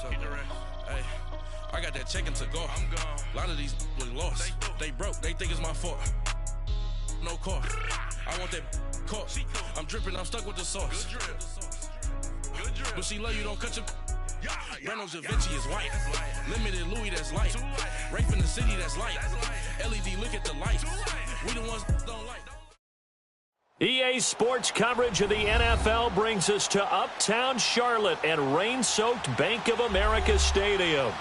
Hey, I got that chicken to go. I'm gone. A lot of these look lost. They broke. They think it's my fault. No car. I want that caught. I'm dripping. I'm stuck with the sauce. Good drip. But she love you. Don't cut your. Breno Javinci is white. Limited Louis, that's light. Rape in the city, that's light. LED, look at the lights. We the ones don't like. EA Sports coverage of the NFL brings us to Uptown Charlotte and rain-soaked Bank of America Stadium.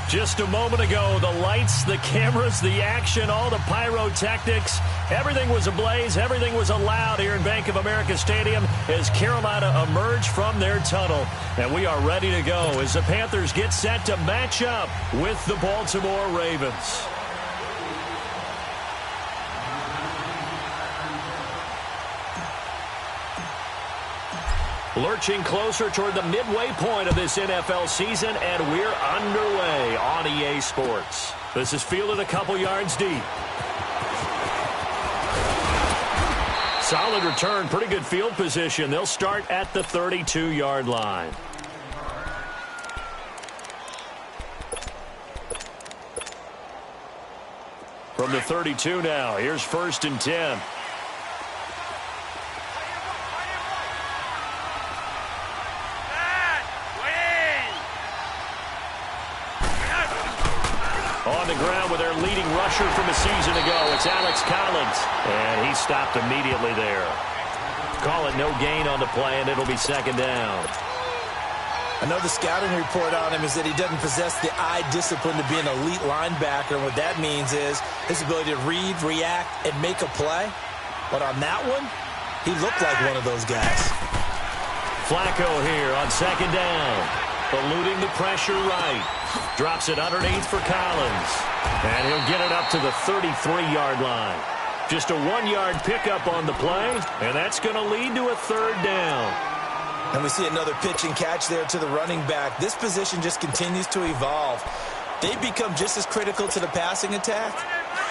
Just a moment ago, the lights, the cameras, the action, all the pyrotechnics, everything was ablaze, everything was allowed here in Bank of America Stadium as Carolina emerged from their tunnel. And we are ready to go as the Panthers get set to match up with the Baltimore Ravens. Lurching closer toward the midway point of this NFL season, and we're underway on EA Sports. This is fielded a couple yards deep. Solid return, pretty good field position. They'll start at the 32-yard line. From the 32 now, here's 1st and 10. On the ground with their leading rusher from a season ago, it's Alex Collins. And he stopped immediately there. Call it no gain on the play, and it'll be 2nd down. I know the scouting report on him is that he doesn't possess the eye discipline to be an elite linebacker. And what that means is his ability to read, react, and make a play. But on that one, he looked like one of those guys. Flacco here on 2nd down. Eluding the pressure right. Drops it underneath for Collins. And he'll get it up to the 33-yard line. Just a 1-yard pickup on the play, and that's going to lead to a 3rd down. And we see another pitch and catch there to the running back. This position just continues to evolve. They become just as critical to the passing attack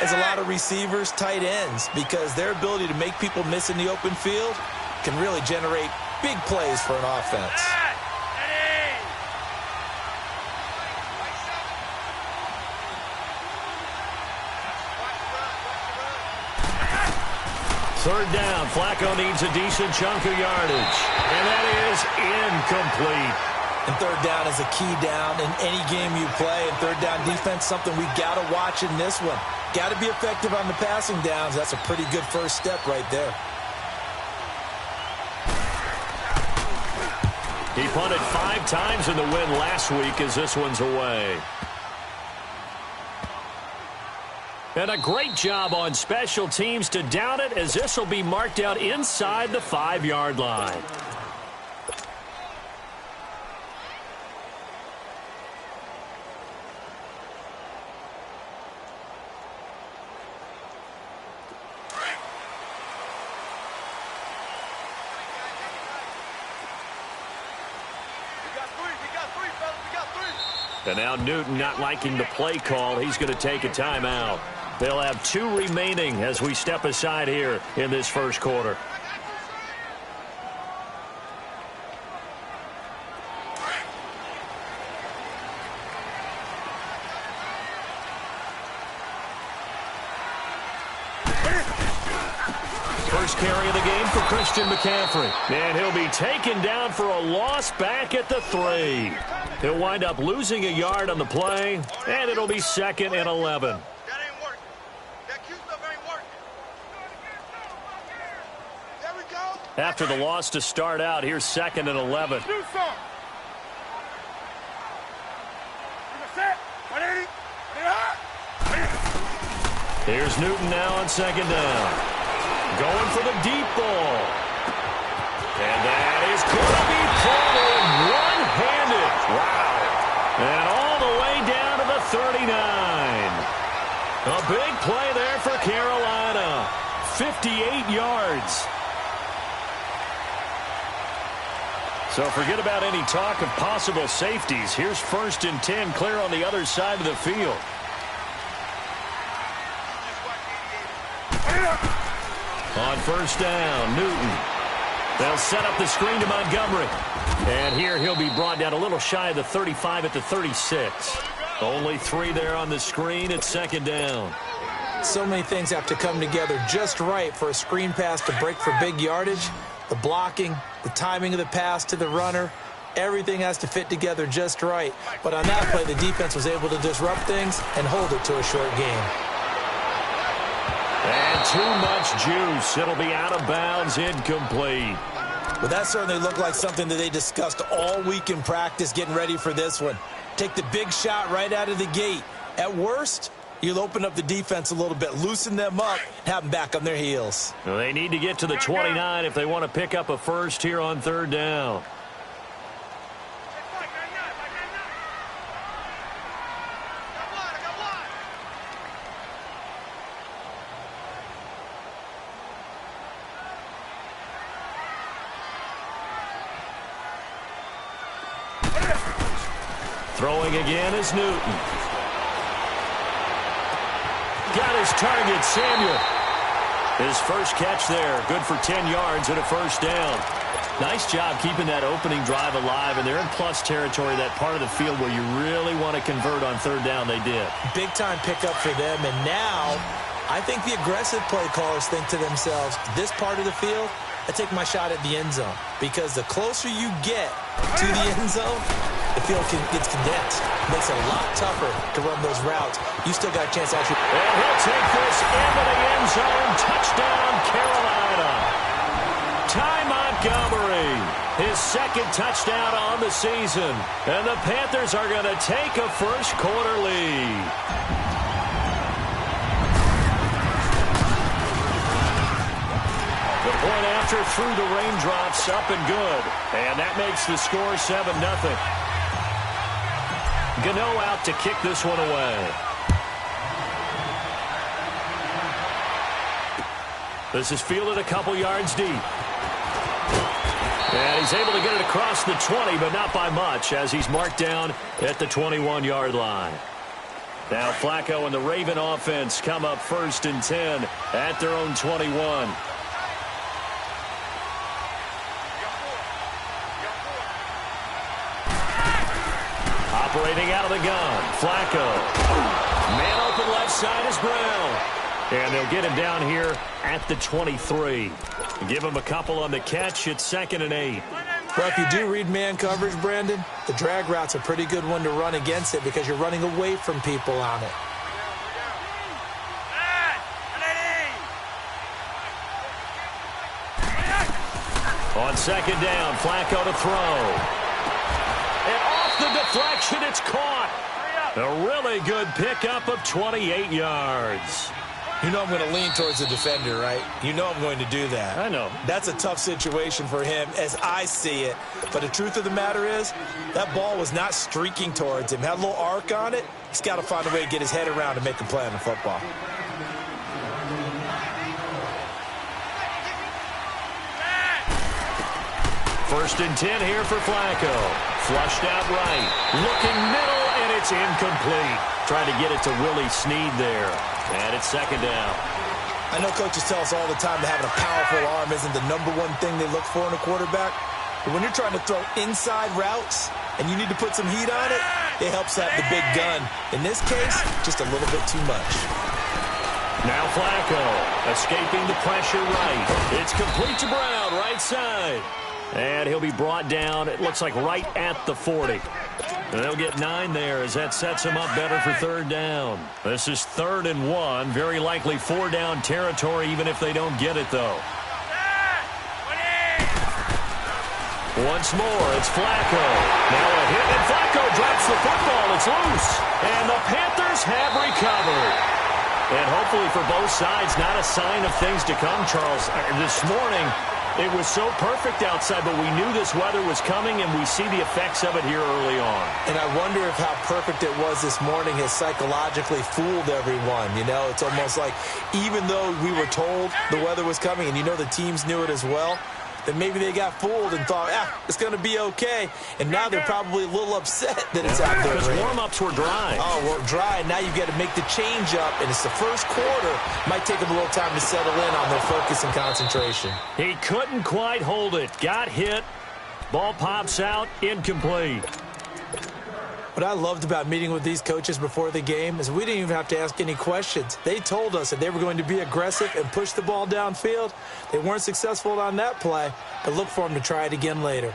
as a lot of receivers, tight ends, because their ability to make people miss in the open field can really generate big plays for an offense. 3rd down. Flacco needs a decent chunk of yardage. And that is incomplete. And 3rd down is a key down in any game you play. And 3rd down defense, something we've got to watch in this one. Got to be effective on the passing downs. That's a pretty good first step right there. He punted 5 times in the win last week as this one's away. And a great job on special teams to down it, as this will be marked out inside the 5-yard line. And now Newton not liking the play call. He's going to take a timeout. They'll have 2 remaining as we step aside here in this first quarter. First carry of the game for Christian McCaffrey. And he'll be taken down for a loss back at the 3. He'll wind up losing a yard on the play, and it'll be 2nd and 11. After the loss to start out, here's 2nd and 11. Here's Newton now on 2nd down. Going for the deep ball. And that is going to be pulled in one-handed. Wow. And all the way down to the 39. A big play there for Carolina. 58 yards. So forget about any talk of possible safeties. Here's 1st and 10 clear on the other side of the field. On 1st down, Newton. They'll set up the screen to Montgomery. And here he'll be brought down a little shy of the 35 at the 36. Only 3 there on the screen at second down. So many things have to come together just right for a screen pass to break for big yardage. The blocking, the timing of the pass to the runner, everything has to fit together just right. But on that play, the defense was able to disrupt things and hold it to a short game. And too much juice. It'll be out of bounds, incomplete. Well, that certainly looked like something that they discussed all week in practice getting ready for this one. Take the big shot right out of the gate. At worst, you'll open up the defense a little bit, loosen them up, have them back on their heels. Well, they need to get to the 29 if they want to pick up a first here on third down. Throwing again is Newton. Got his target, Samuel. His first catch there, good for 10 yards and a first down. Nice job keeping that opening drive alive, and they're in plus territory, that part of the field where you really want to convert on third down. They did. Big-time pickup for them, and now I think the aggressive play callers think to themselves, this part of the field, I take my shot at the end zone, because the closer you get to the end zone, the field gets condensed. It makes it a lot tougher to run those routes. You still got a chance to actually... And he'll take this into the end zone. Touchdown, Carolina. Ty Montgomery, his second touchdown on the season. And the Panthers are going to take a first-quarter lead. The point after through the raindrops, up and good. And that makes the score 7-0. Gano out to kick this one away. This is fielded a couple yards deep. And he's able to get it across the 20, but not by much, as he's marked down at the 21-yard line. Now Flacco and the Raven offense come up 1st and 10 at their own 21. Operating out of the gun, Flacco. Man open left side is Brown. And they'll get him down here at the 23. Give him a couple on the catch. It's 2nd and 8. Well, if you do read man coverage, Brandon, the drag route's a pretty good one to run against it because you're running away from people on it. On 2nd down, Flacco to throw. And off the deflection, it's caught. A really good pickup of 28 yards. You know I'm going to lean towards the defender, right? You know I'm going to do that. I know. That's a tough situation for him as I see it. But the truth of the matter is, that ball was not streaking towards him. Had a little arc on it. He's got to find a way to get his head around and make a play on the football. First and 10 here for Flacco. Flushed out right. Looking middle, and it's incomplete. Trying to get it to Willie Snead there. And it's 2nd down. I know coaches tell us all the time that having a powerful arm isn't the #1 thing they look for in a quarterback. But when you're trying to throw inside routes and you need to put some heat on it, it helps have the big gun. In this case, just a little bit too much. Now Flacco escaping the pressure right. It's complete to Brown, right side. And he'll be brought down, it looks like right at the 40. And they'll get 9 there as that sets him up better for 3rd down. This is 3rd and 1. Very likely 4-down territory even if they don't get it, though. Once more, it's Flacco. Now a hit, and Flacco drops the football. It's loose. And the Panthers have recovered. And hopefully for both sides, not a sign of things to come, Charles. This morning, it was so perfect outside, but we knew this weather was coming, and we see the effects of it here early on. And I wonder if how perfect it was this morning has psychologically fooled everyone. You know, it's almost like even though we were told the weather was coming, and you know the teams knew it as well, that maybe they got fooled and thought, it's going to be okay. And now they're probably a little upset that it's out there. Because warm-ups were dry. Oh, well, dry. Now you've got to make the change up, and it's the first quarter. Might take them a little time to settle in on their focus and concentration. He couldn't quite hold it. Got hit. Ball pops out. Incomplete. What I loved about meeting with these coaches before the game is we didn't even have to ask any questions. They told us that they were going to be aggressive and push the ball downfield. They weren't successful on that play, but look for them to try it again later.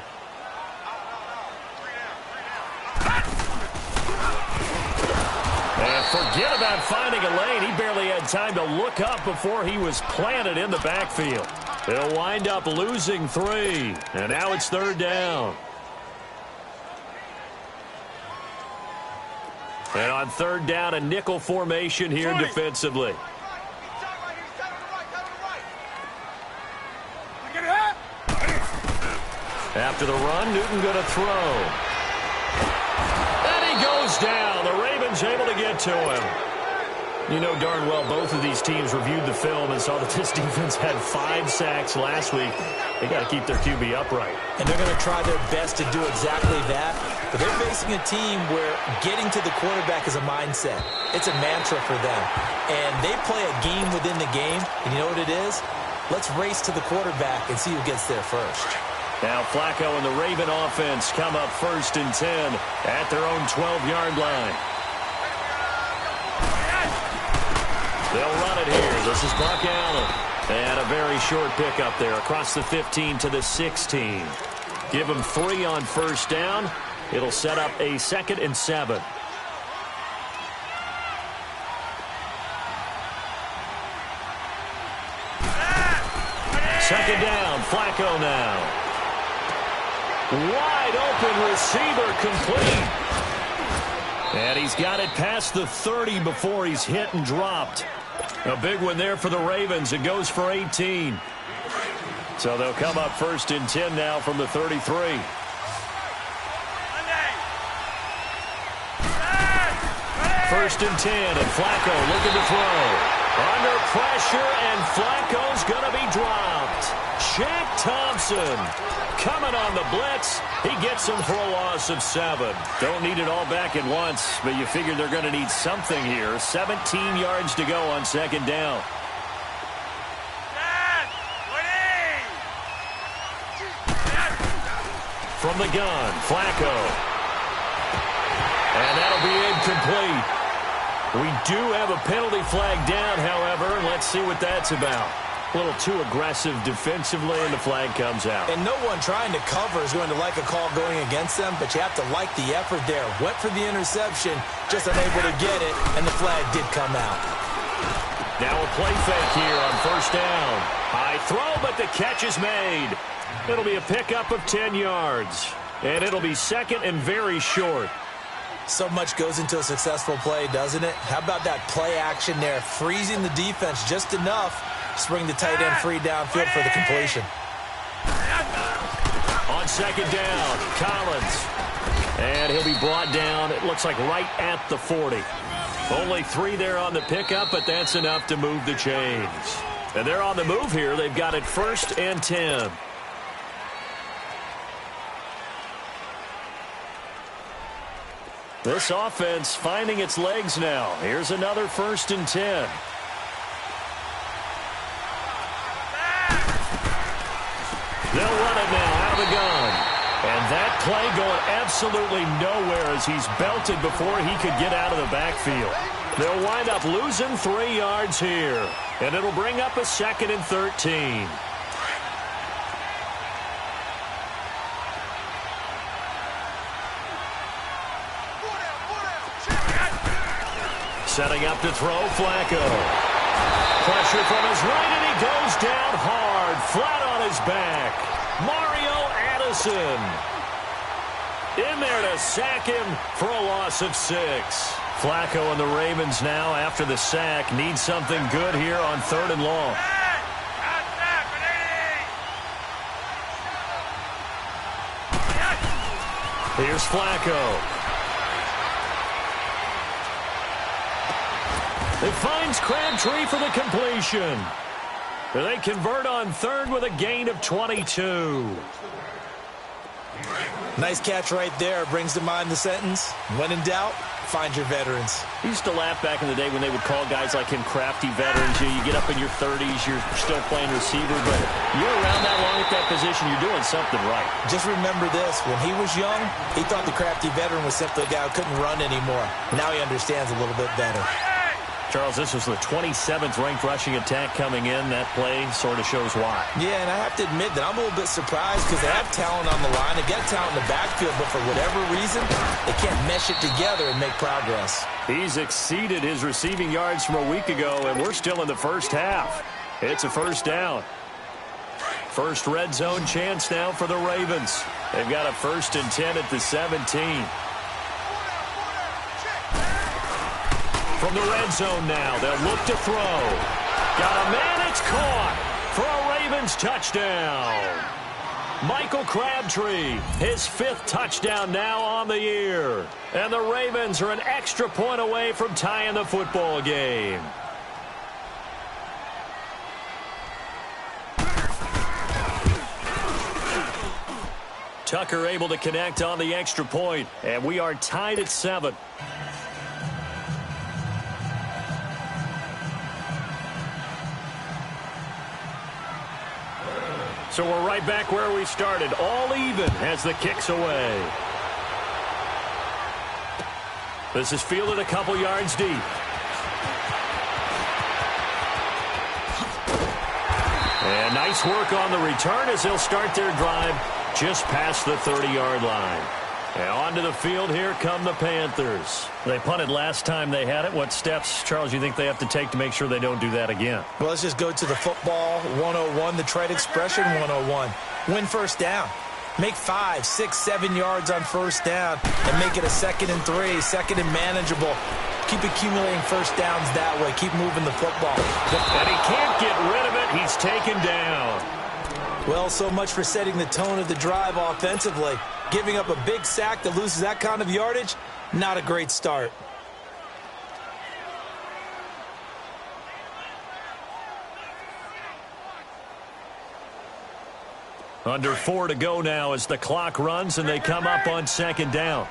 And forget about finding a lane. He barely had time to look up before he was planted in the backfield. They'll wind up losing 3, and now it's 3rd down. And on 3rd down, a nickel formation here defensively. After the run, Newton going to throw. And he goes down. The Ravens able to get to him. You know darn well both of these teams reviewed the film and saw that this defense had 5 sacks last week. They got to keep their QB upright. And they're going to try their best to do exactly that. But they're facing a team where getting to the quarterback is a mindset. It's a mantra for them. And they play a game within the game. And you know what it is? Let's race to the quarterback and see who gets there first. Now Flacco and the Raven offense come up 1st and 10 at their own 12-yard line. They'll run it here. This is Buck Allen. And a very short pickup there across the 15 to the 16. Give him 3 on 1st down. It'll set up a 2nd and 7. Second down, Flacco now. Wide open receiver complete. And he's got it past the 30 before he's hit and dropped. A big one there for the Ravens. It goes for 18. So they'll come up 1st and 10 now from the 33. First and 10, and Flacco looking to throw. Under pressure, and Flacco's going to be dropped. Shaq Thompson coming on the blitz. He gets him for a loss of 7. Don't need it all back at once, but you figure they're going to need something here. 17 yards to go on 2nd down. From the gun, Flacco. And that'll be incomplete. We do have a penalty flag down, however. Let's see what that's about. A little too aggressive defensively, and the flag comes out. And no one trying to cover is going to like a call going against them, but you have to like the effort there. Went for the interception, just unable to get it, and the flag did come out. Now a play fake here on 1st down. High throw, but the catch is made. It'll be a pickup of 10 yards, and it'll be 2nd and very short. So much goes into a successful play, doesn't it? How about that play action there, freezing the defense just enough to bring the tight end free downfield for the completion. On 2nd down, Collins. And he'll be brought down, it looks like right at the 40. Only 3 there on the pickup, but that's enough to move the chains. And they're on the move here. They've got it 1st and 10. This offense finding its legs now. Here's another 1st and 10. They'll run it now out of the gun. And that play going absolutely nowhere as he's belted before he could get out of the backfield. They'll wind up losing 3 yards here. And it'll bring up a 2nd and 13. Setting up to throw, Flacco. Pressure from his right, and he goes down hard, flat on his back. Mario Addison in there to sack him for a loss of 6. Flacco and the Ravens now, after the sack, need something good here on 3rd and long. Here's Flacco. It finds Crabtree for the completion. They convert on third with a gain of 22. Nice catch right there. Brings to mind the sentence, when in doubt, find your veterans. I used to laugh back in the day when they would call guys like him crafty veterans. You get up in your 30s, you're still playing receiver, but you're around that long at that position, you're doing something right. Just remember this. When he was young, he thought the crafty veteran was simply a guy who couldn't run anymore. Now he understands a little bit better. Charles, this was the 27th ranked rushing attack coming in. That play sort of shows why. Yeah, and I have to admit that I'm a little bit surprised because they have talent on the line. They've got talent in the backfield, but for whatever reason, they can't mesh it together and make progress. He's exceeded his receiving yards from a week ago, and we're still in the first half. It's a first down. First red zone chance now for the Ravens. They've got a 1st and 10 at the 17. From the red zone now, they'll look to throw. Got a man, it's caught for a Ravens touchdown. Michael Crabtree, his 5th touchdown now on the year. And the Ravens are an extra point away from tying the football game. Tucker able to connect on the extra point, and we are tied at 7. So we're right back where we started, all even as the kick's away. This is fielded a couple yards deep. And nice work on the return as they'll start their drive just past the 30-yard line. And onto the field, here come the Panthers. They punted last time they had it. What steps, Charles, you think they have to take to make sure they don't do that again? Well, let's just go to the football 101, the trade expression 101. Win first down. Make 5, 6, 7 yards on first down and make it a 2nd and 3, 2nd and manageable. Keep accumulating first downs that way. Keep moving the football. And he can't get rid of it. He's taken down. Well, so much for setting the tone of the drive offensively. Giving up a big sack that loses that kind of yardage, not a great start. Under 4 to go now as the clock runs and they come up on 2nd down.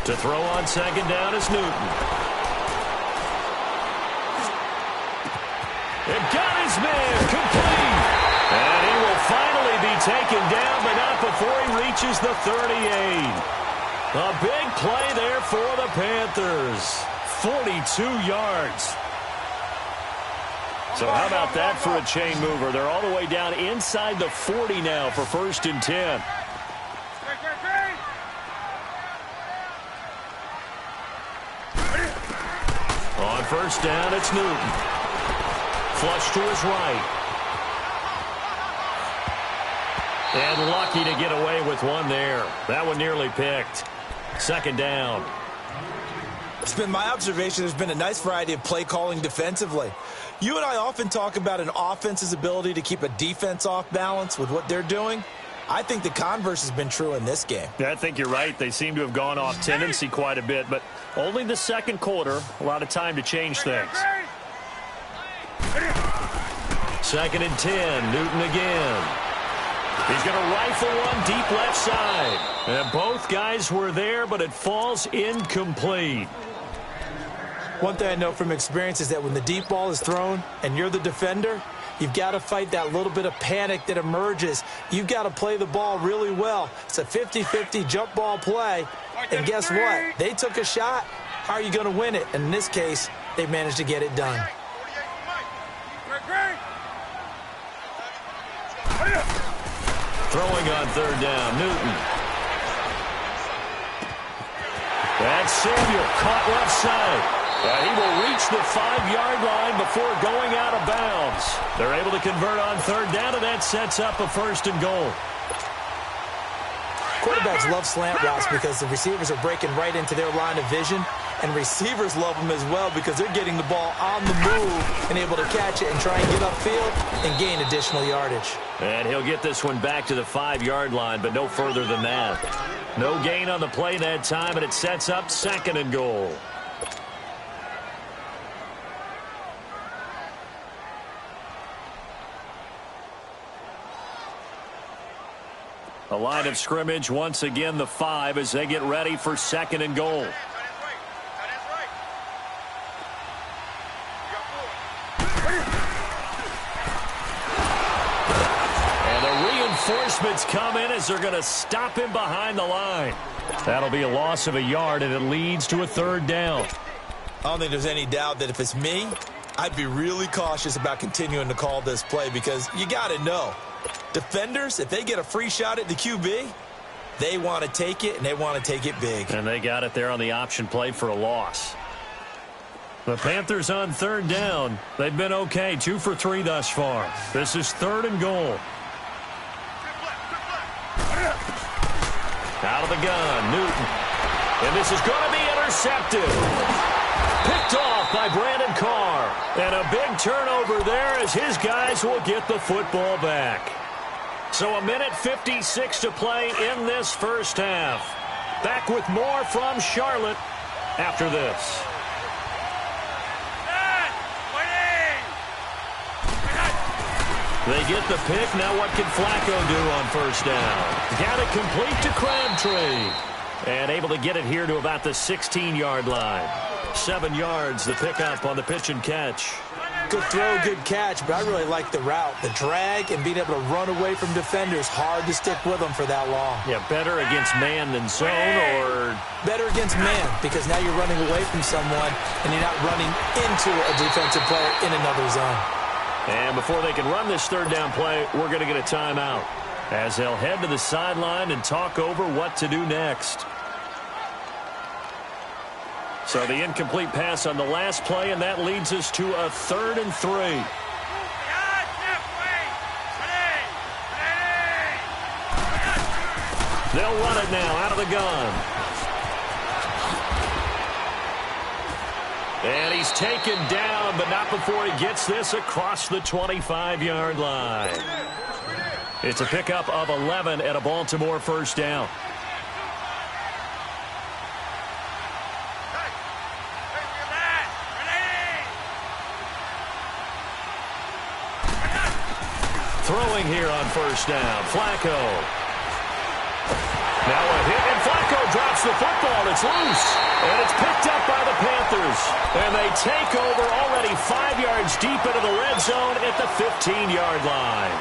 To throw on 2nd down is Newton. It got his man complete. And he will finally be taken down, but not before he reaches the 38. A big play there for the Panthers. 42 yards. So how about that for a chain mover? They're all the way down inside the 40 now for 1st and 10. On 1st down, it's Newton. Flush to his right. And lucky to get away with one there. That one nearly picked. 2nd down. It's been my observation there's been a nice variety of play calling defensively. You and I often talk about an offense's ability to keep a defense off balance with what they're doing. I think the converse has been true in this game. Yeah, I think you're right. They seem to have gone off tendency quite a bit, but only the 2nd quarter, a lot of time to change things. 2nd and 10, Newton again. He's going to rifle one deep left side. And both guys were there, but it falls incomplete. One thing I know from experience is that when the deep ball is thrown and you're the defender, you've got to fight that little bit of panic that emerges. You've got to play the ball really well. It's a 50-50 jump ball play. And guess what? They took a shot. How are you going to win it? And in this case, they managed to get it done. Throwing on 3rd down, Newton. That's Samuel, caught left side. He will reach the 5-yard line before going out of bounds. They're able to convert on 3rd down, and that sets up a 1st and goal. Quarterbacks love slant routes because the receivers are breaking right into their line of vision. and receivers love them as well because they're getting the ball on the move and able to catch it and try and get upfield and gain additional yardage. And he'll get this one back to the 5-yard line, but no further than that. No gain on the play that time, and it sets up 2nd and goal. The line of scrimmage, once again, the 5 as they get ready for 2nd and goal. Reinforcements come in as they're going to stop him behind the line. That'll be a loss of a yard, and it leads to a 3rd down. I don't think there's any doubt that if it's me, I'd be really cautious about continuing to call this play because you got to know, defenders, if they get a free shot at the QB, they want to take it, and they want to take it big. And they got it there on the option play for a loss. The Panthers on 3rd down. They've been okay, 2 for 3 thus far. This is 3rd and goal. Out of the gun, Newton. And this is going to be intercepted. Picked off by Brandon Carr. And a big turnover there as his guys will get the football back. So 1:56 to play in this first half. Back with more from Charlotte after this. They get the pick. Now what can Flacco do on first down? Got it complete to Crabtree. And able to get it here to about the 16-yard line. 7 yards, the pickup on the pitch and catch. Good throw, good catch, but I really like the route. The drag and being able to run away from defenders. Hard to stick with them for that long. Yeah, better against man than zone, or? Better against man, because now you're running away from someone and you're not running into a defensive player in another zone. And before they can run this 3rd down play, we're going to get a timeout as they'll head to the sideline and talk over what to do next. So the incomplete pass on the last play, and that leads us to a 3rd and 3. They'll run it now out of the gun. And he's taken down, but not before he gets this across the 25-yard line. It's a pickup of 11 and a Baltimore first down. Throwing here on first down, Flacco. Now a hit, and Flacco drops the football. It's loose, and it's picked up by the Panthers. And they take over already 5 yards deep into the red zone at the 15-yard line.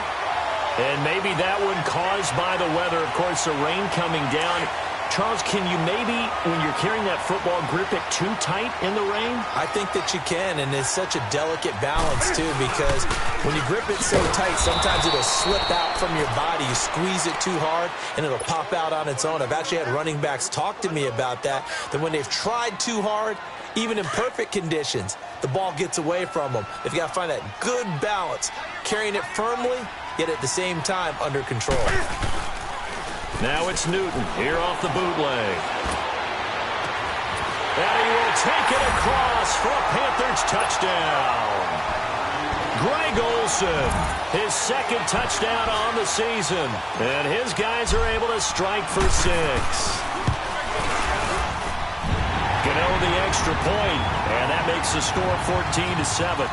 And maybe that one caused by the weather. Of course, the rain coming down. Charles, can you maybe, when you're carrying that football, grip it too tight in the rain? I think that you can, and it's such a delicate balance, too, because when you grip it so tight, sometimes it'll slip out from your body. You squeeze it too hard, and it'll pop out on its own. I've actually had running backs talk to me about that when they've tried too hard, even in perfect conditions, the ball gets away from them. They've got to find that good balance, carrying it firmly, yet at the same time under control. Now it's Newton here off the bootleg. And he will take it across for a Panthers touchdown. Greg Olsen, his 2nd touchdown on the season. And his guys are able to strike for 6. Gano the extra point, and that makes the score 14-7.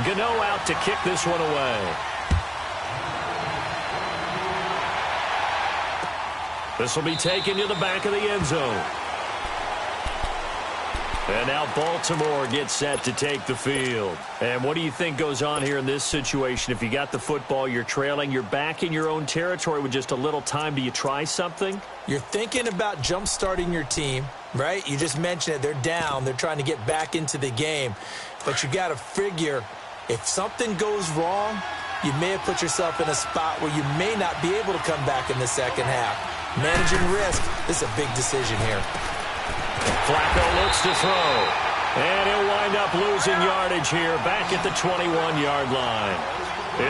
Gano out to kick this one away. This will be taken to the back of the end zone. And now Baltimore gets set to take the field. And what do you think goes on here in this situation? If you got the football, you're trailing, you're back in your own territory with just a little time. Do you try something? You're thinking about jump-starting your team, right? You just mentioned it. They're down. They're trying to get back into the game. But you got to figure, if something goes wrong, you may have put yourself in a spot where you may not be able to come back in the second half. Managing risk, this is a big decision here. Flacco looks to throw. And he'll wind up losing yardage here back at the 21-yard line.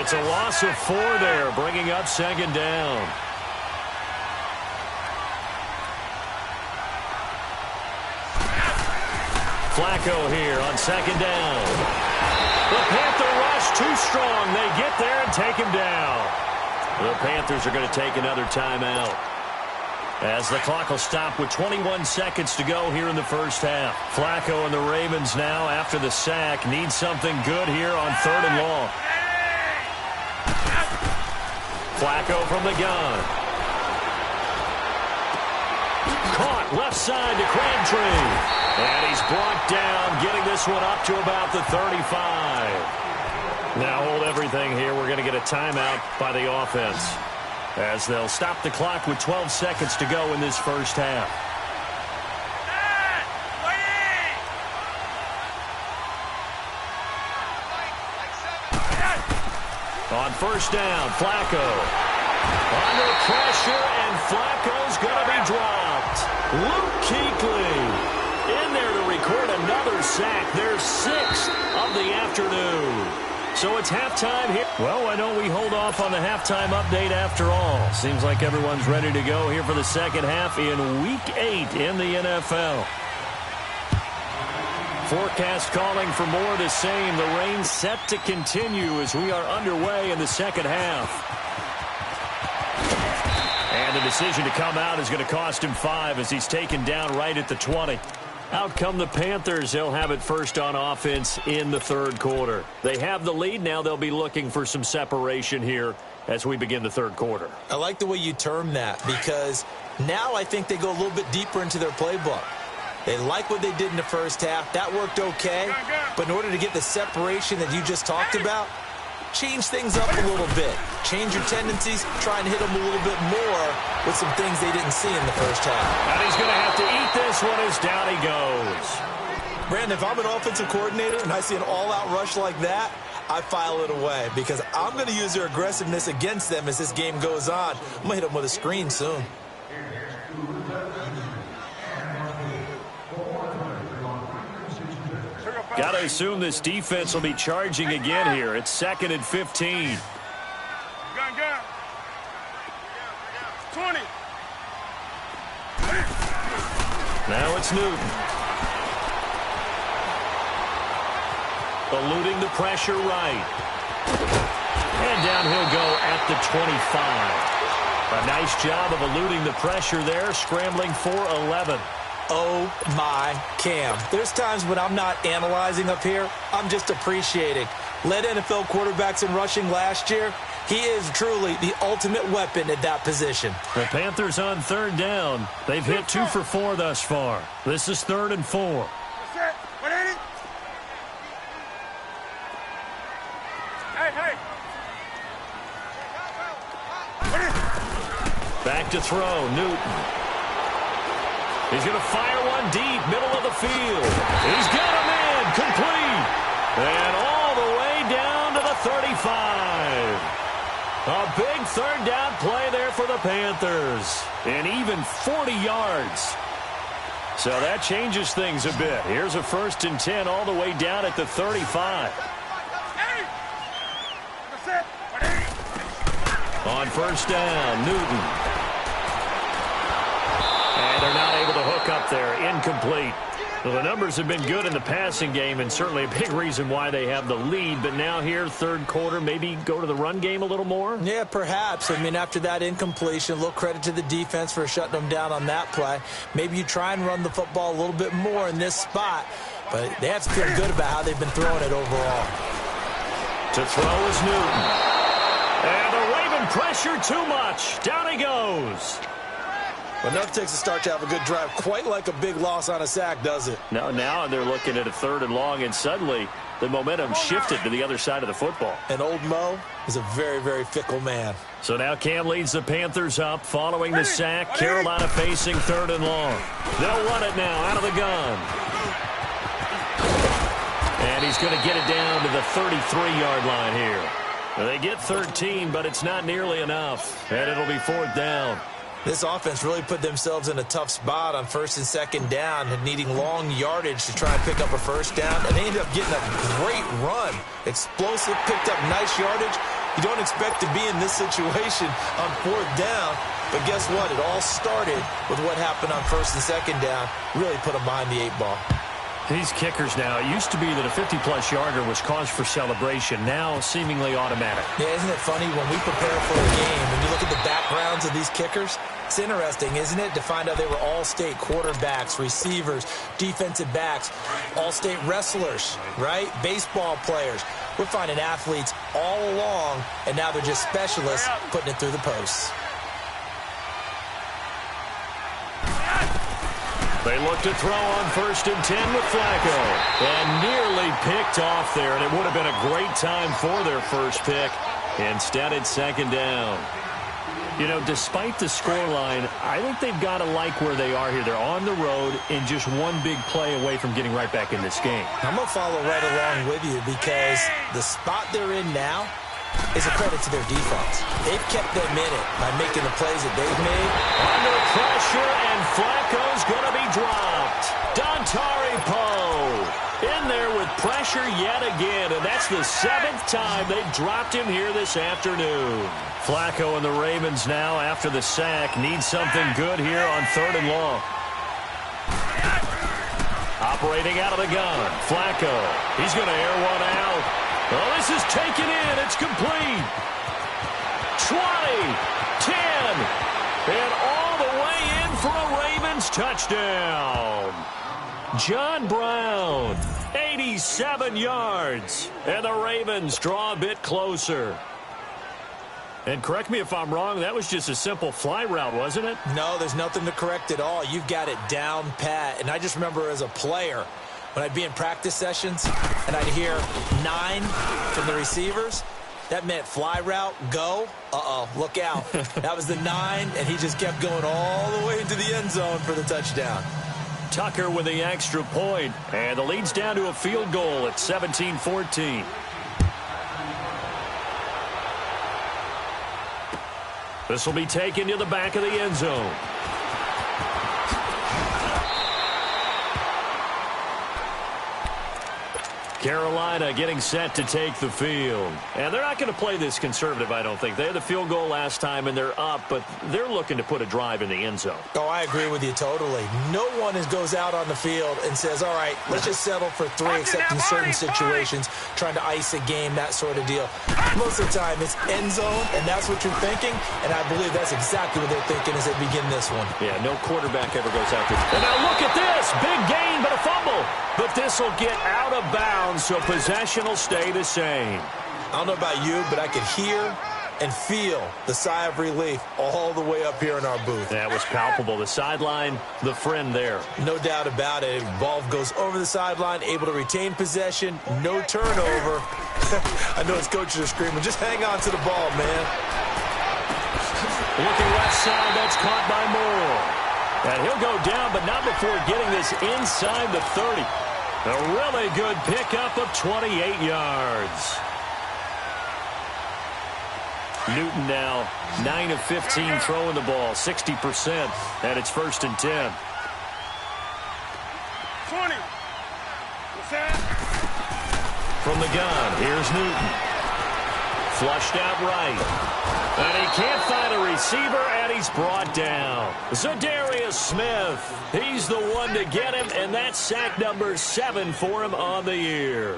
It's a loss of 4 there, bringing up 2nd down. Flacco here on second down. The Panther rush too strong. They get there and take him down. The Panthers are going to take another timeout, as the clock will stop with 21 seconds to go here in the first half. Flacco and the Ravens now, after the sack, need something good here on 3rd and long. Flacco from the gun. Caught left side to Crabtree. And he's brought down, getting this one up to about the 35. Now hold everything here. We're going to get a timeout by the offense, as they'll stop the clock with 12 seconds to go in this first half. On first down, Flacco. Under pressure, and Flacco's going to be dropped. Luke Kuechly in there to record another sack. Their 6th of the afternoon. So it's halftime here. Well, why don't we hold off on the halftime update after all? Seems like everyone's ready to go here for the second half in Week 8 in the NFL. Forecast calling for more of the same. The rain set to continue as we are underway in the second half. And the decision to come out is going to cost him 5 as he's taken down right at the 20. Out come the Panthers. They'll have it first on offense in the 3rd quarter. They have the lead. Now they'll be looking for some separation here as we begin the 3rd quarter. I like the way you term that, because now I think they go a little bit deeper into their playbook. They like what they did in the first half. That worked okay. But in order to get the separation that you just talked about, change things up a little bit. Change your tendencies. Try and hit them a little bit more with some things they didn't see in the first half. And he's going to have to eat this one as down he goes. Brandon, if I'm an offensive coordinator and I see an all-out rush like that, I file it away, because I'm going to use their aggressiveness against them as this game goes on. I'm going to hit them with a screen soon. Got to assume this defense will be charging again here. It's 2nd and 15. Gun. 20. Now it's Newton. Eluding the pressure right. And down he'll go at the 25. A nice job of eluding the pressure there, scrambling for 11. Oh, my Cam. There's times when I'm not analyzing up here. I'm just appreciating. Led NFL quarterbacks in rushing last year. He is truly the ultimate weapon at that position. The Panthers on 3rd down. They've hit 2 for 4 thus far. This is 3rd and 4. Back to throw, Newton. He's going to fire one deep, middle of the field. He's got him in, complete. And all the way down to the 35. A big 3rd down play there for the Panthers. And even 40 yards. So that changes things a bit. Here's a 1st and 10 all the way down at the 35. On first down, Newton. And they're not able to hook up there. Incomplete. Well, the numbers have been good in the passing game, and certainly a big reason why they have the lead. But now here, 3rd quarter, maybe go to the run game a little more? Yeah, perhaps. I mean, after that incompletion, a little credit to the defense for shutting them down on that play. Maybe you try and run the football a little bit more in this spot. But they have to feel good about how they've been throwing it overall. To throw is Newton. And the Raven pressure too much. Down he goes. But enough takes a start to have a good drive. Quite like a big loss on a sack, does it? Now they're looking at a 3rd and long, and suddenly the momentum shifted to the other side of the football. And old Mo is a very, very fickle man. So now Cam leads the Panthers up following the sack. Carolina facing 3rd and long. They'll run it now out of the gun. And he's going to get it down to the 33-yard line here. They get 13, but it's not nearly enough. And it'll be 4th down. This offense really put themselves in a tough spot on 1st and 2nd down, and needing long yardage to try and pick up a 1st down. And they ended up getting a great run. Explosive, picked up nice yardage. You don't expect to be in this situation on 4th down. But guess what? It all started with what happened on 1st and 2nd down. Really put them behind the 8 ball. These kickers now, it used to be that a 50-plus yarder was cause for celebration. Now, seemingly automatic. Yeah, isn't it funny when we prepare for a game, when you look at the backgrounds of these kickers, it's interesting, isn't it, to find out they were all-state quarterbacks, receivers, defensive backs, all-state wrestlers, right? Baseball players. We're finding athletes all along, and now they're just specialists putting it through the posts. They look to throw on 1st and 10 with Flacco. And nearly picked off there, and it would have been a great time for their first pick. Instead, it's 2nd down. You know, despite the scoreline, I think they've got to like where they are here. They're on the road and just one big play away from getting right back in this game. I'm going to follow right along with you because the spot they're in now is a credit to their defense. They've kept them in it by making the plays that they've made. Under pressure, and Flacco's going to be dropped. Dontari Poe in there with pressure yet again, and that's the 7th time they've dropped him here this afternoon. Flacco and the Ravens now, after the sack, need something good here on 3rd and long. Operating out of the gun, Flacco. He's going to air one out. Oh, this is taken in. It's complete. 20, 10, and all the way in for a Ravens touchdown. John Brown, 87 yards, and the Ravens draw a bit closer. And correct me if I'm wrong, that was just a simple fly route, wasn't it? No, there's nothing to correct at all. You've got it down pat. And I just remember as a player, when I'd be in practice sessions and I'd hear 9 from the receivers, that meant fly route, go. Uh-oh, look out. That was the 9, and he just kept going all the way into the end zone for the touchdown. Tucker with the extra point, and the lead's down to a field goal at 17-14. This will be taken to the back of the end zone. Carolina getting set to take the field. And they're not going to play this conservative, I don't think. They had the field goal last time, and they're up, but they're looking to put a drive in the end zone. Oh, I agree with you totally. No one goes out on the field and says, all right, let's just settle for 3, except in certain situations, trying to ice a game, that sort of deal. Most of the time, it's end zone, and that's what you're thinking, and I believe that's exactly what they're thinking as they begin this one. Yeah, no quarterback ever goes out there. And now look at this. Big gain, but a fumble. But this will get out of bounds, so possession will stay the same. I don't know about you, but I could hear and feel the sigh of relief all the way up here in our booth. That was palpable. The sideline, the friend there. No doubt about it. Ball goes over the sideline, able to retain possession, no turnover. I know his coaches are screaming, just hang on to the ball, man. Looking left side, that's caught by Moore. And he'll go down, but not before getting this inside the 30. A really good pickup of 28 yards. Newton now 9 of 15 throwing the ball, 60%, and it's 1st and 10. 20. What's that? From the gun, here's Newton. Flushed out right. And he can't find a receiver, and he's brought down. Zadarius Smith, he's the one to get him, and that's sack number 7 for him on the year.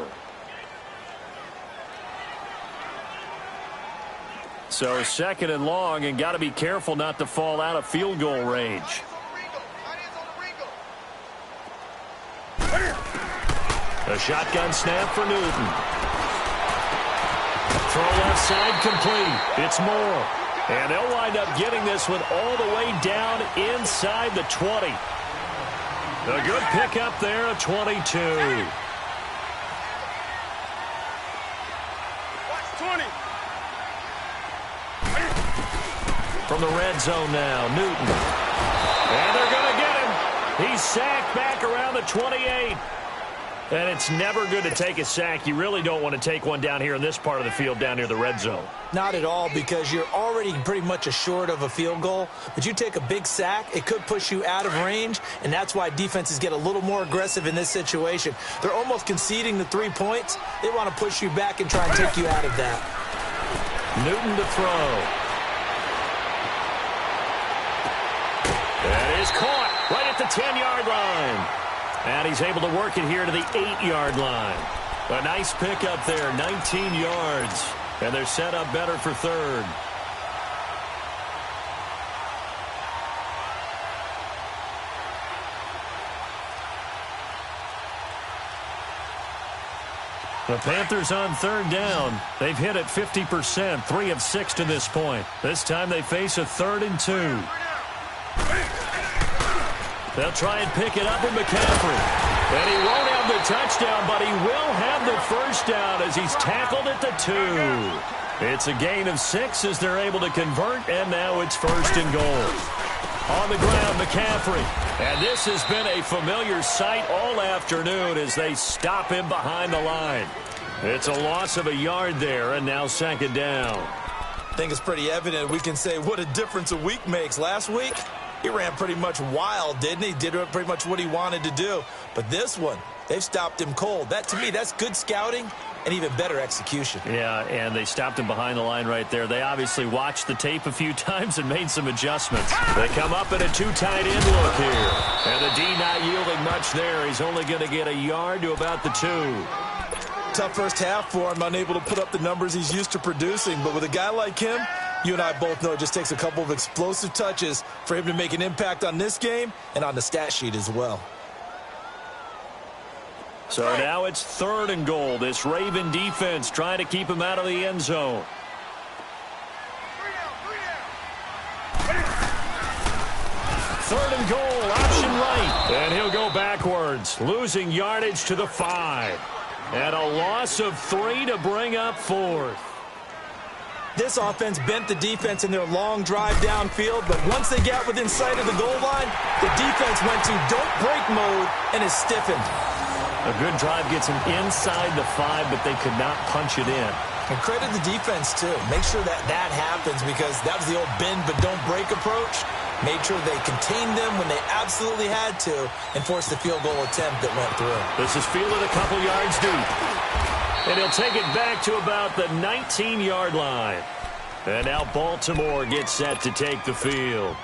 So 2nd and long, and got to be careful not to fall out of field goal range. A shotgun snap for Newton. Throw left side complete. It's Moore. And they'll wind up getting this one all the way down inside the 20. A good pickup there at 22. Watch 20. From the red zone now, Newton. And they're going to get him. He's sacked back around the 28. And it's never good to take a sack. You really don't want to take one down here in this part of the field down near the red zone. Not at all, because you're already pretty much assured of a field goal. But you take a big sack, it could push you out of range, and that's why defenses get a little more aggressive in this situation. They're almost conceding the 3 points. They want to push you back and try and take you out of that. Newton to throw. That is caught right at the 10-yard line. And he's able to work it here to the 8-yard line. A nice pickup there, 19 yards. And they're set up better for third. The Panthers on third down. They've hit it 50%, 3 of 6 to this point. This time they face a 3rd and 2. They'll try and pick it up with McCaffrey. And he won't have the touchdown, but he will have the first down as he's tackled at the 2. It's a gain of 6 as they're able to convert, and now it's 1st and goal. On the ground, McCaffrey. And this has been a familiar sight all afternoon as they stop him behind the line. It's a loss of a yard there, and now 2nd down. I think it's pretty evident. We can say what a difference a week makes. Last week, he ran pretty much wild, didn't he? Did pretty much what he wanted to do. But this one, they've stopped him cold. That, to me, that's good scouting and even better execution. Yeah, and they stopped him behind the line right there. They obviously watched the tape a few times and made some adjustments. They come up in a 2 tight end look here. And the D not yielding much there. He's only going to get a yard to about the 2. Tough first half for him, unable to put up the numbers he's used to producing. But with a guy like him, you and I both know it just takes a couple of explosive touches for him to make an impact on this game and on the stat sheet as well. So now it's 3rd and goal. This Raven defense trying to keep him out of the end zone. Third and goal, option right. And he'll go backwards, losing yardage to the 5. And a loss of 3 to bring up 4th. This offense bent the defense in their long drive downfield, but once they got within sight of the goal line, the defense went to don't break mode and is stiffened. A good drive gets them inside the 5, but they could not punch it in. And credit the defense, too. Make sure that happens because that was the old bend but don't break approach. Made sure they contained them when they absolutely had to and forced the field goal attempt that went through. This is fielded a couple yards deep. And he'll take it back to about the 19-yard line. And now Baltimore gets set to take the field.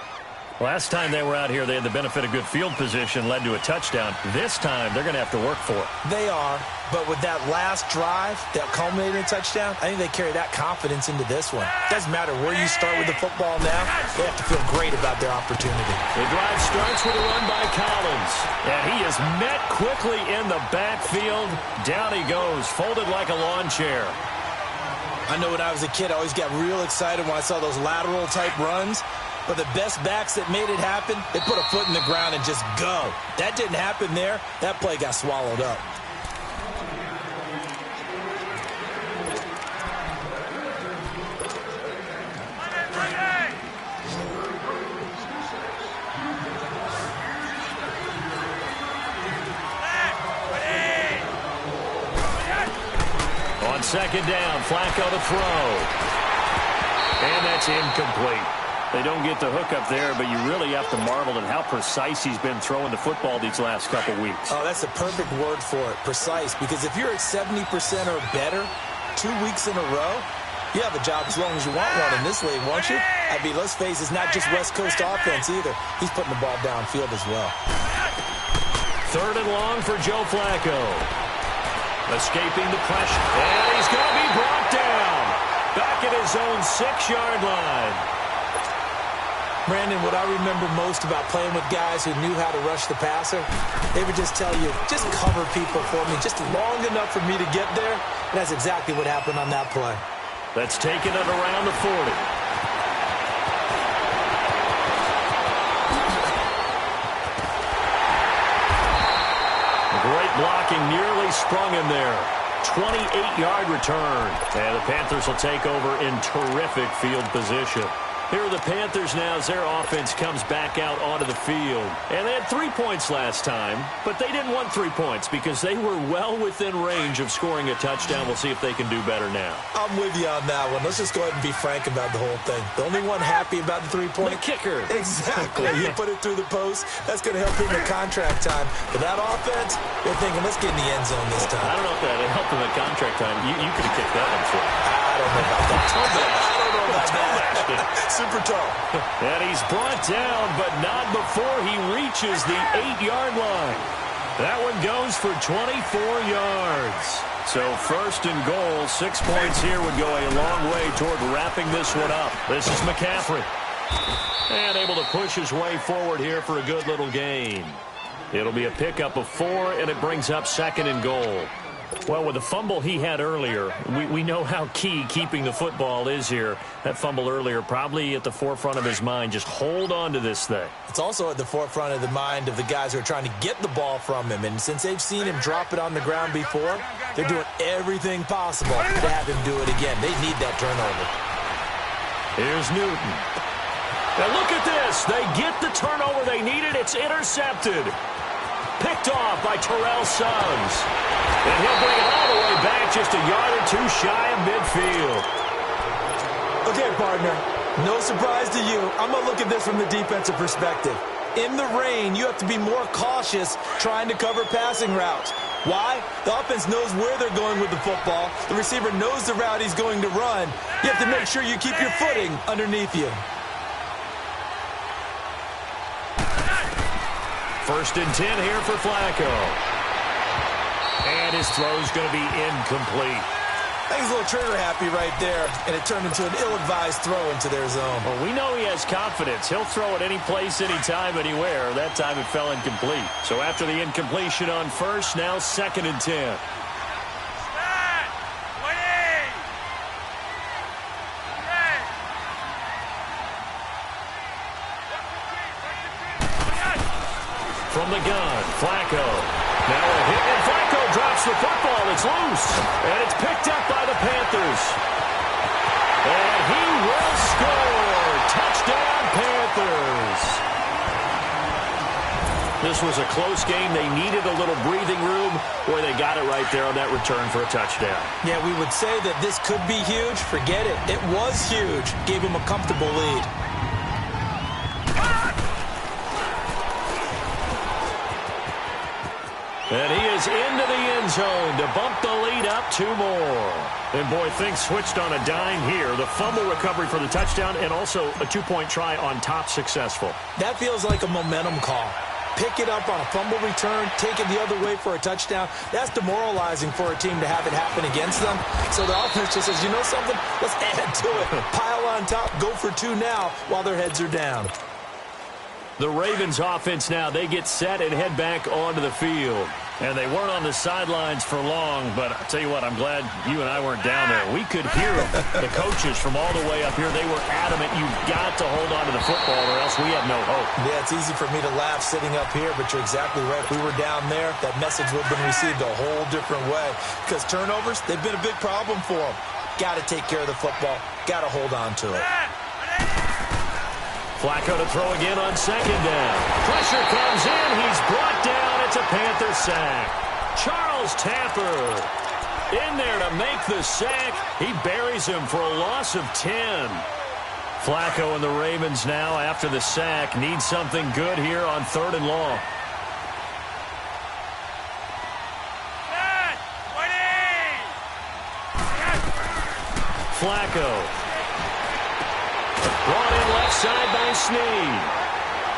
Last time they were out here, they had the benefit of good field position, led to a touchdown. This time, they're going to have to work for it. They are, but with that last drive, that culminated in a touchdown, I think they carry that confidence into this one. Doesn't matter where you start with the football now, they have to feel great about their opportunity. The drive starts with a run by Collins. And he is met quickly in the backfield. Down he goes, folded like a lawn chair. I know when I was a kid, I always got real excited when I saw those lateral-type runs. But the best backs that made it happen, they put a foot in the ground and just go. That didn't happen there. That play got swallowed up. On 2nd down, Flacco to throw. And that's incomplete. They don't get the hook up there, but you really have to marvel at how precise he's been throwing the football these last couple weeks. Oh, that's the perfect word for it, precise. Because if you're at 70% or better 2 weeks in a row, you have a job as long as you want one in this league, won't you? I mean, let's face it, it's not just West Coast offense either. He's putting the ball downfield as well. 3rd and long for Joe Flacco. Escaping the pressure. And he's going to be brought down. Back at his own 6-yard line. Brandon, what I remember most about playing with guys who knew how to rush the passer, they would just tell you, just cover people for me, just long enough for me to get there. And that's exactly what happened on that play. That's taken it around the 40. Great blocking, nearly sprung him there. 28-yard return. And the Panthers will take over in terrific field position. Here are the Panthers now as their offense comes back out onto the field. And they had 3 points last time, but they didn't want 3 points because they were well within range of scoring a touchdown. We'll see if they can do better now. I'm with you on that one. Let's just go ahead and be frank about the whole thing. The only one happy about the 3-point? The kicker. Exactly. You put it through the post. That's going to help him in contract time. But that offense, they're thinking, let's get in the end zone this time. I don't know if that helped him in contract time. You could have kicked that one for him. I don't know about that. I don't know about that. Super tall. And he's brought down, but not before he reaches the 8-yard line. That one goes for 24 yards. So first and goal, 6 points here would go a long way toward wrapping this one up. This is McCaffrey. And able to push his way forward here for a good little gain. It'll be a pickup of 4, and it brings up second and goal. Well, with the fumble he had earlier, we know how key keeping the football is here. That fumble earlier probably at the forefront of his mind. Just hold on to this thing. It's also at the forefront of the mind of the guys who are trying to get the ball from him. And since they've seen him drop it on the ground before, they're doing everything possible to have him do it again. They need that turnover. Here's Newton. Now look at this. They get the turnover they needed. It's intercepted. Picked off by Terrell Suggs. And he'll bring it all the way back just a yard or 2 shy of midfield. Okay, partner, no surprise to you. I'm going to look at this from the defensive perspective. In the rain, you have to be more cautious trying to cover passing routes. Why? The offense knows where they're going with the football. The receiver knows the route he's going to run. You have to make sure you keep your footing underneath you. First and 10 here for Flacco. And his throw's going to be incomplete. I think he's a little trigger happy right there, and it turned into an ill-advised throw into their zone. Well, we know he has confidence. He'll throw it any place, anytime, anywhere. That time it fell incomplete. So after the incompletion on first, now second and 10. From the gun, Flacco. Now a hit, and Flacco drops the football. It's loose, and it's picked up by the Panthers. And he will score. Touchdown, Panthers. This was a close game. They needed a little breathing room. Boy, they got it right there on that return for a touchdown. Yeah, we would say that this could be huge. Forget it. It was huge. Gave him a comfortable lead. And he is into the end zone to bump the lead up 2 more. And, boy, things switched on a dime here. The fumble recovery for the touchdown and also a 2-point try on top successful. That feels like a momentum call. Pick it up on a fumble return, take it the other way for a touchdown. That's demoralizing for a team to have it happen against them. So the offense just says, you know something? Let's add to it. Pile on top, go for 2 now while their heads are down. The Ravens offense now, they get set and head back onto the field. And they weren't on the sidelines for long, but I'll tell you what, I'm glad you and I weren't down there. We could hear the coaches from all the way up here. They were adamant, you've got to hold on to the football or else we have no hope. Yeah, it's easy for me to laugh sitting up here, but you're exactly right. If we were down there, that message would have been received a whole different way. Because turnovers, they've been a big problem for them. Got to take care of the football. Got to hold on to it. Flacco to throw again on second down. Pressure comes in. He's brought down. It's a Panther sack. Charles Tapper in there to make the sack. He buries him for a loss of 10. Flacco and the Ravens now, after the sack, need something good here on 3rd and long. Flacco. Brought in left side by Snead.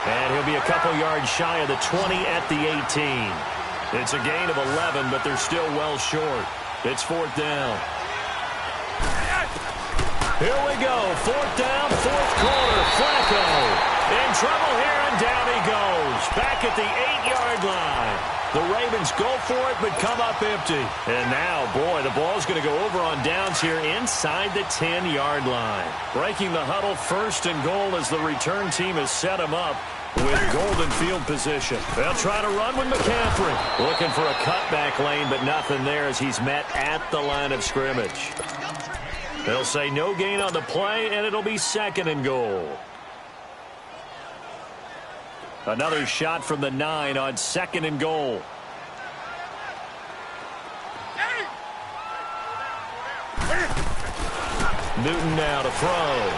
And he'll be a couple yards shy of the 20 at the 18. It's a gain of 11, but they're still well short. It's 4th down. Here we go. 4th down, 4th quarter. Flacco in trouble here, and down he goes. Back at the 8-yard line. The Ravens go for it, but come up empty. And now, boy, the ball's going to go over on downs here inside the 10-yard line. Breaking the huddle, 1st and goal as the return team has set him up with golden field position. They'll try to run with McCaffrey. Looking for a cutback lane, but nothing there as he's met at the line of scrimmage. They'll say no gain on the play, and it'll be 2nd and goal. Another shot from the 9 on 2nd and goal. Newton now to throw.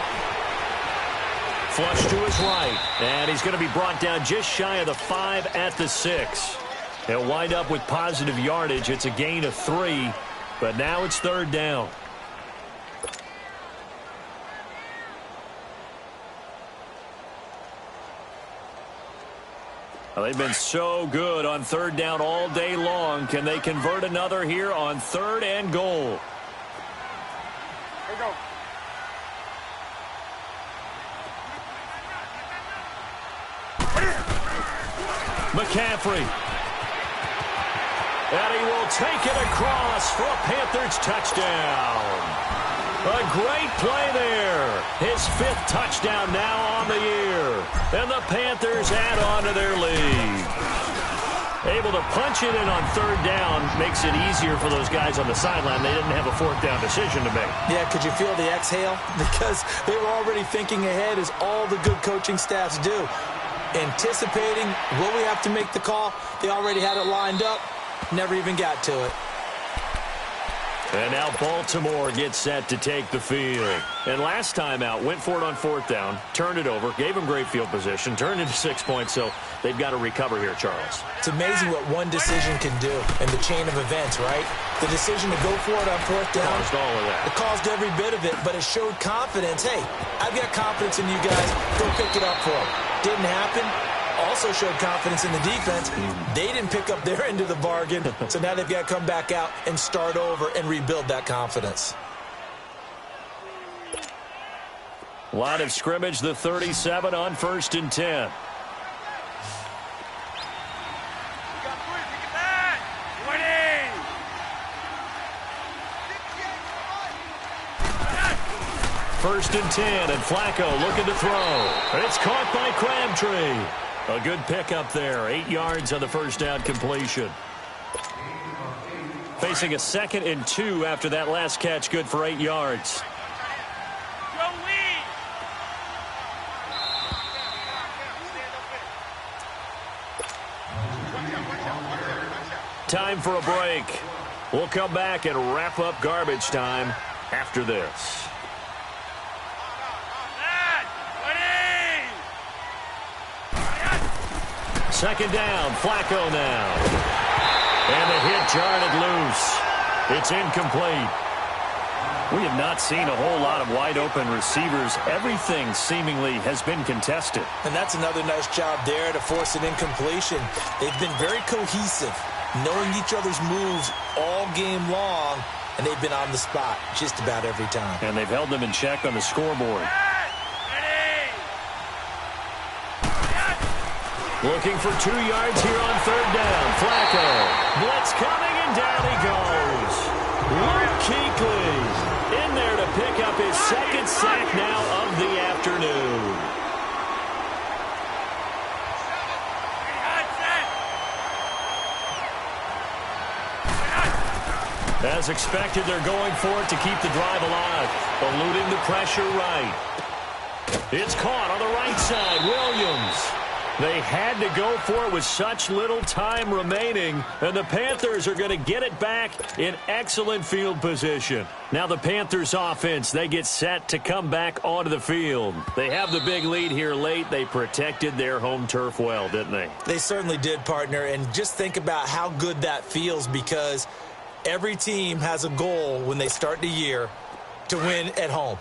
Flush to his right. And he's going to be brought down just shy of the 5 at the 6. He'll wind up with positive yardage. It's a gain of 3. But now it's 3rd down. Well, they've been so good on third down all day long. Can they convert another here on 3rd and goal? Here we go. McCaffrey. And he will take it across for a Panthers touchdown. A great play there. His 5th touchdown now on the year. And the Panthers add on to their lead. Able to punch it in on 3rd down makes it easier for those guys on the sideline. They didn't have a 4th down decision to make. Yeah, could you feel the exhale? Because they were already thinking ahead, as all the good coaching staffs do. Anticipating, will we have to make the call? They already had it lined up. Never even got to it. And now Baltimore gets set to take the field. And last time out, went for it on 4th down, turned it over, gave them great field position, turned into 6 points, so they've got to recover here, Charles. It's amazing what one decision can do in the chain of events, right? The decision to go for it on 4th down. Caused all of that. It caused every bit of it, but it showed confidence. Hey, I've got confidence in you guys. Go pick it up for them. Didn't happen. Also showed confidence in the defense. They didn't pick up their end of the bargain, so now they've got to come back out and start over and rebuild that confidence. Line of scrimmage, the 37 on 1st and 10. First and 10, and Flacco looking to throw. It's caught by Crabtree. A good pickup there. 8 yards on the first down completion. Facing a 2nd and 2 after that last catch, good for 8 yards. Time for a break. We'll come back and wrap up garbage time after this. Second down, Flacco now. And the hit jarred it loose. It's incomplete. We have not seen a whole lot of wide-open receivers. Everything seemingly has been contested. And that's another nice job there to force an incompletion. They've been very cohesive, knowing each other's moves all game long, and they've been on the spot just about every time. And they've held them in check on the scoreboard. Looking for 2 yards here on 3rd down. Flacco. Blitz coming, and down he goes. Luke Kuechly in there to pick up his 2nd sack now of the afternoon. As expected, they're going for it to keep the drive alive. Eluding the pressure right. It's caught on the right side. Williams. They had to go for it with such little time remaining, and the Panthers are going to get it back in excellent field position. Now the Panthers offense, they get set to come back onto the field. They have the big lead here late. They protected their home turf well, didn't they? They certainly did, partner, and just think about how good that feels, because every team has a goal when they start the year to win at home.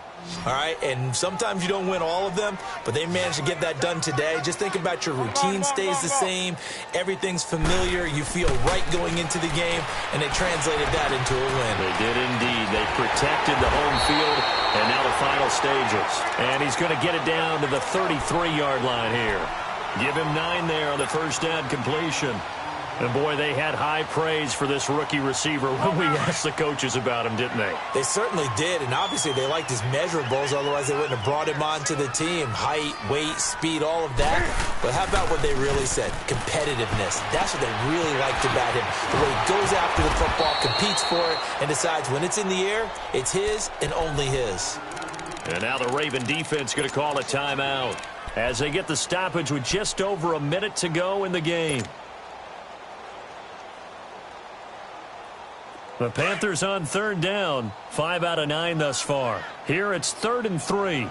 All right, and sometimes you don't win all of them, but they managed to get that done today. Just think about your routine stays the same. Everything's familiar. You feel right going into the game, and they translated that into a win. They did indeed. They protected the home field, and now the final stages. And he's going to get it down to the 33-yard line here. Give him 9 there on the first down completion. And, boy, they had high praise for this rookie receiver when we asked the coaches about him, didn't they? They certainly did, and obviously they liked his measurables. Otherwise, they wouldn't have brought him onto the team. Height, weight, speed, all of that. But how about what they really said? Competitiveness. That's what they really liked about him. The way he goes after the football, competes for it, and decides when it's in the air, it's his and only his. And now the Raven defense going to call a timeout as they get the stoppage with just over a minute to go in the game. The Panthers on 3rd down, 5 out of 9 thus far. Here it's 3rd and 3.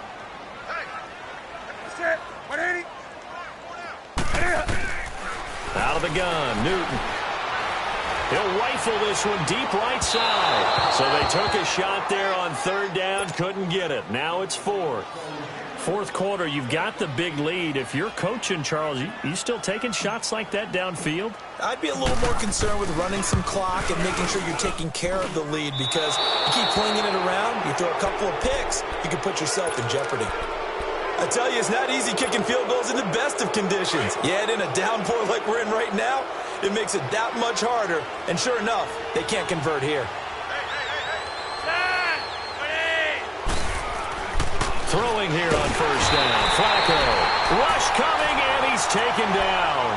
Out of the gun, Newton. He'll rifle this one deep right side. So they took a shot there on third down, couldn't get it. Now it's fourth. Fourth quarter, you've got the big lead. If you're coaching, Charles, you still taking shots like that downfield? I'd be a little more concerned with running some clock and making sure you're taking care of the lead, because you keep flinging it around, you throw a couple of picks, you can put yourself in jeopardy. I tell you, it's not easy kicking field goals in the best of conditions. Yet in a downpour like we're in right now, it makes it that much harder. And sure enough, they can't convert here. Throwing here on first down. Flacco. Rush coming, and he's taken down.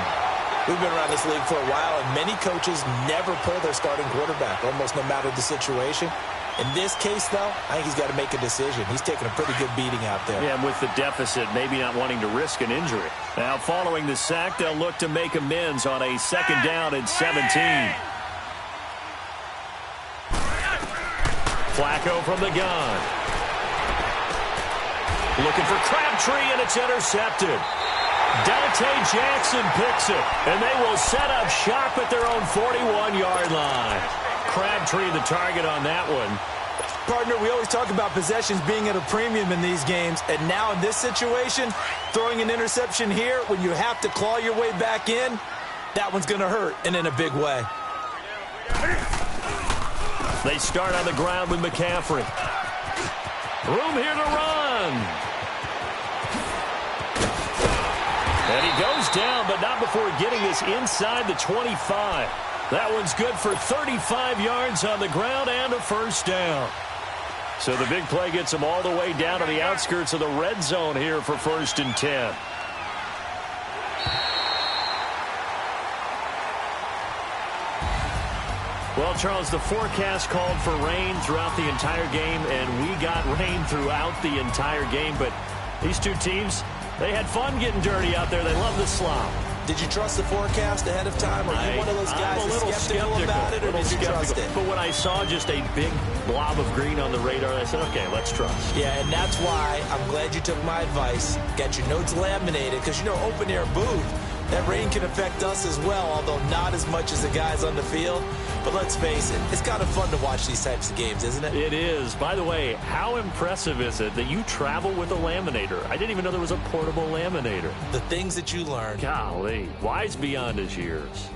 We've been around this league for a while, and many coaches never pull their starting quarterback, almost no matter the situation. In this case, though, I think he's got to make a decision. He's taking a pretty good beating out there. Yeah, and with the deficit, maybe not wanting to risk an injury. Now, following the sack, they'll look to make amends on a second down and 17. Flacco from the gun. Looking for Crabtree, and it's intercepted. Dante Jackson picks it, and they will set up shop at their own 41-yard line. Crabtree the target on that one. Partner, we always talk about possessions being at a premium in these games, and now in this situation, throwing an interception here when you have to claw your way back in, that one's going to hurt, and in a big way. They start on the ground with McCaffrey. Room here to run. And he goes down, but not before getting us inside the 25. That one's good for 35 yards on the ground and a first down. So the big play gets them all the way down to the outskirts of the red zone here for 1st and 10. Well, Charles, the forecast called for rain throughout the entire game, and we got rain throughout the entire game. But these two teams, they had fun getting dirty out there. They love the slop. Did you trust the forecast ahead of time? Are you one of those guys I'm a little skeptical about it, or did you trust it? But when I saw just a big blob of green on the radar, I said, okay, let's trust. Yeah, and that's why I'm glad you took my advice. Got your notes laminated, because, you know, open-air booth, that rain can affect us as well, although not as much as the guys on the field. But let's face it, it's kind of fun to watch these types of games, isn't it? It is. By the way, how impressive is it that you travel with a laminator? I didn't even know there was a portable laminator. The things that you learn. Golly, wise beyond his years.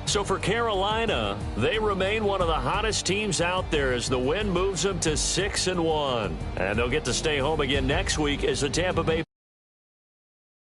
So for Carolina, they remain one of the hottest teams out there as the win moves them to 6-1. And they'll get to stay home again next week as the Tampa Bay